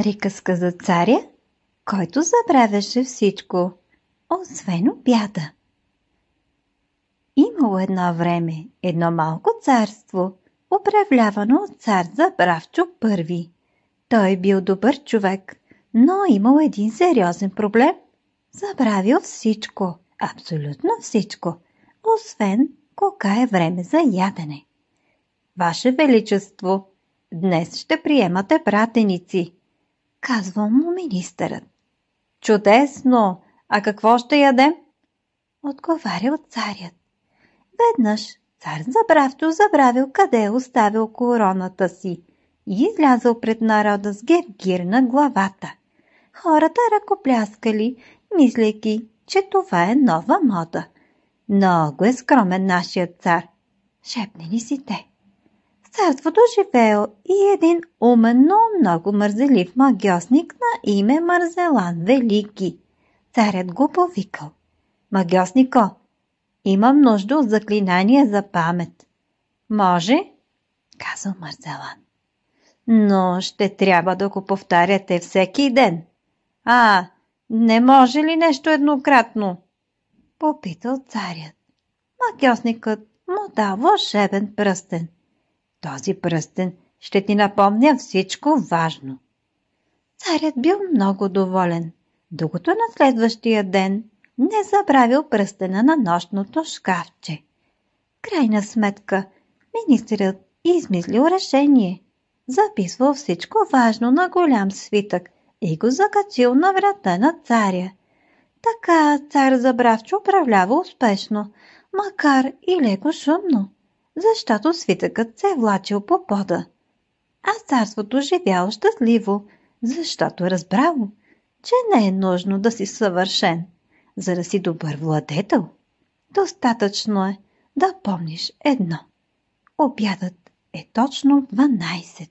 Приказка за царя, който забравяше всичко, освен обяда. Имало едно време едно малко царство, управлявано от цар Забравчо I. Той бил добър човек, но имал един сериозен проблем. Забравил всичко, абсолютно всичко, освен кога е време за ядене. Ваше Величество, днес ще приемате пратеници, казвал му министърът. Чудесно! А какво ще ядем? Отговарял царят. Веднъж цар Забравчо забравил къде е оставил короната си и излязъл пред народа с гевгир на главата. Хората ръкопляскали, мислейки, че това е нова мода. Много е скромен нашият цар, шепнели си те. В царството живеел и един умен, но много мързелив магьосник на име Марзелан Велики. Царят го повикал. Магьоснико, имам нужда от заклинание за памет. Може? Казал Марзелан. Но ще трябва да го повтаряте всеки ден. Не може ли нещо еднократно? Попитал царят. Магьосникът му дал вълшебен пръстен. Този пръстен ще ти напомня всичко важно. Царят бил много доволен, докато на следващия ден не забравил пръстена на нощното шкафче. Крайна сметка, министърът измислил решение. Записвал всичко важно на голям свитък и го закачил на врата на царя. Така цар Забравчо управлява успешно, макар и леко шумно, защото свитъкът се е влачил по пода. А царството живяло щастливо, защото разбрало, че не е нужно да си съвършен, за да си добър владетел. Достатъчно е да помниш едно. Обядът е точно 12.